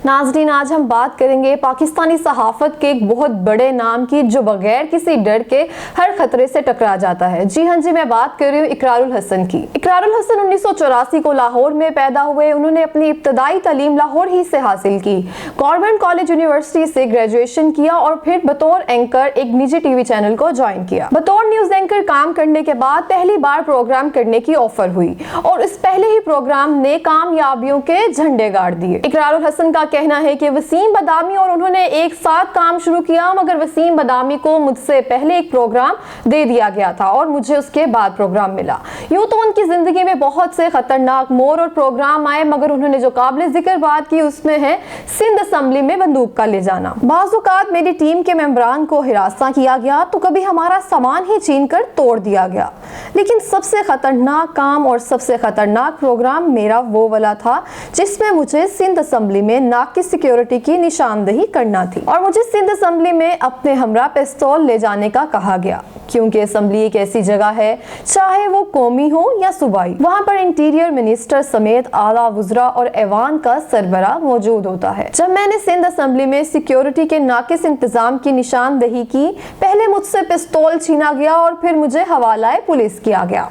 नाज़रीन, आज हम बात करेंगे पाकिस्तानी सहाफत के एक बहुत बड़े नाम की जो बगैर किसी डर के हर खतरे से टकरा जाता है। जी हाँ जी, मैं बात कर रही हूँ इकरारुल हसन की। इकरारुल हसन 1984 को लाहौर में पैदा हुए। उन्होंने अपनी इब्तदाई तालीम लाहौर ही से हासिल की। गवर्नमेंट कॉलेज यूनिवर्सिटी से ग्रेजुएशन किया और फिर बतौर एंकर एक निजी टीवी चैनल को ज्वाइन किया। बतौर न्यूज एंकर काम करने के बाद पहली बार प्रोग्राम करने की ऑफर हुई और इस पहले ही प्रोग्राम ने कामयाबियों के झंडे गाड़ दिए। इकरारुल हसन का कहना है कि वसीम बदामी और उन्होंने एक साथ काम शुरू किया, मगर वसीम बदामी को मुझसे पहले एक प्रोग्राम दे दिया गया था और मुझे उसके बाद प्रोग्राम मिला। यूं तो उनकी जिंदगी में बहुत से खतरनाक मोड़ और प्रोग्राम आए, मगर उन्होंने जो काबिल जिक्र बात की उसमें है सिंध असेंबली में बंदूक का ले जाना। बाज़ औक़ात मेरी टीम के मेंबरान को हिरासा किया गया तो कभी हमारा सामान ही छीन कर तोड़ दिया गया, लेकिन सबसे खतरनाक काम और सबसे खतरनाक प्रोग्राम मेरा वो वाला था जिसमें मुझे सिंध असेंबली में नाकिस सिक्योरिटी की निशानदेही करना थी और मुझे सिंध असेंबली में अपने हमरा पिस्तौल ले जाने का कहा गया, क्योंकि असेंबली एक ऐसी जगह है, चाहे वो कौमी हो या सूबाई, वहाँ पर इंटीरियर मिनिस्टर समेत आला वुज़रा और ऐवान का सरबराह मौजूद होता है। जब मैंने सिंध असेंबली में सिक्योरिटी के नाकिस इंतजाम की निशानदेही की, पहले मुझसे पिस्तौल छीना गया और फिर मुझे हवालाए पुलिस किया गया।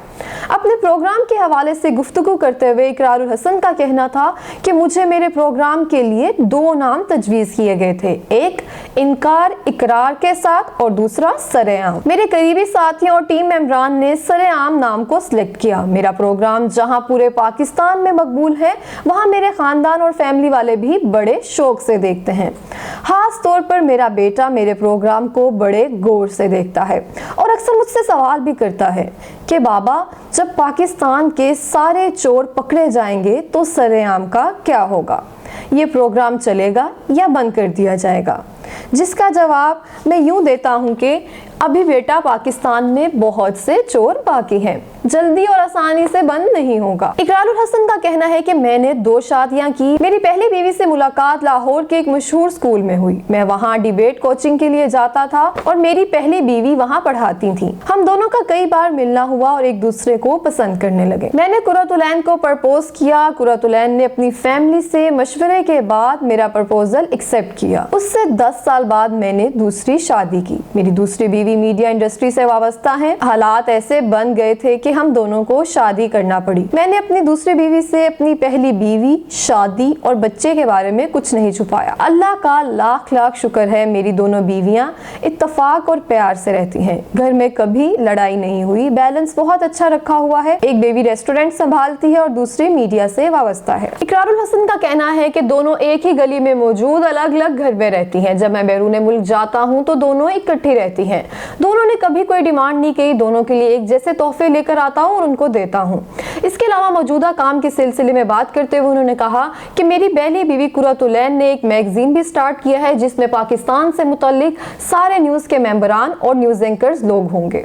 अपने प्रोग्राम के हवाले से गुफ्तगू करते हुए इकरारुल हसन का कहना था कि मुझे मेरे प्रोग्राम के लिए दो नाम तजवीज़ किए गए थे, एक इनकार इकरार के साथ और दूसरा सरेआम। मेरे करीबी साथियों और टीम मेंबरान ने सरेआम नाम को सिलेक्ट किया। मेरा प्रोग्राम जहां पूरे पाकिस्तान में मकबूल है, वहां मेरे खानदान और फैमिली वाले भी बड़े शौक से देखते हैं। खास तौर पर मेरा बेटा मेरे प्रोग्राम को बड़े गौर से देखता है और अक्सर मुझसे सवाल भी करता है कि बाबा, जब पाकिस्तान के सारे चोर पकड़े जाएंगे तो सरेआम का क्या होगा? ये प्रोग्राम चलेगा या बंद कर दिया जाएगा? जिसका जवाब मैं यूं देता हूं कि अभी बेटा, पाकिस्तान में बहुत से चोर बाकी हैं, जल्दी और आसानी से बंद नहीं होगा। इकरारुल हसन का कहना है कि मैंने 2 शादियां की। मेरी पहली बीवी से मुलाकात लाहौर के एक मशहूर स्कूल में हुई। मैं वहां डिबेट कोचिंग के लिए जाता था और मेरी पहली बीवी वहां पढ़ाती थी। हम दोनों का कई बार मिलना हुआ और एक दूसरे को पसंद करने लगे। मैंने कुरतुलैन को प्रपोज किया। कुरतुलैन ने अपनी फैमिली से मशवरे के बाद मेरा प्रपोजल एक्सेप्ट किया। उससे 10 साल बाद मैंने दूसरी शादी की। मेरी दूसरी बीवी मीडिया इंडस्ट्री से वाबस्ता है। हालात ऐसे बन गए थे कि हम दोनों को शादी करना पड़ी। मैंने अपनी दूसरी बीवी से अपनी पहली बीवी, शादी और बच्चे के बारे में कुछ नहीं छुपाया। अल्लाह का लाख लाख शुक्र है, मेरी दोनों बीवियां इत्तफाक और प्यार से रहती हैं। घर में कभी लड़ाई नहीं हुई। बैलेंस बहुत अच्छा रखा हुआ है। एक बेबी रेस्टोरेंट संभालती है और दूसरी मीडिया से वाबस्ता है। इकरारुल हसन का कहना है कि दोनों एक ही गली में मौजूद अलग अलग घर में रहती हैं। जब मैं बैरून मुल्क जाता हूँ तो दोनों इकट्ठी रहती हैं। दोनों ने कभी कोई डिमांड नहीं की। दोनों के लिए एक जैसे तोहफे लेकर आता हूँ और उनको देता हूँ। इसके अलावा मौजूदा काम के सिलसिले में बात करते हुए उन्होंने कहा कि मेरी पहली बीवी कुरतुलैन ने एक मैगजीन भी स्टार्ट किया है जिसमें पाकिस्तान से मुतल्लिक सारे न्यूज़ के मेंबरान और न्यूज़ एंकर्स लोग होंगे।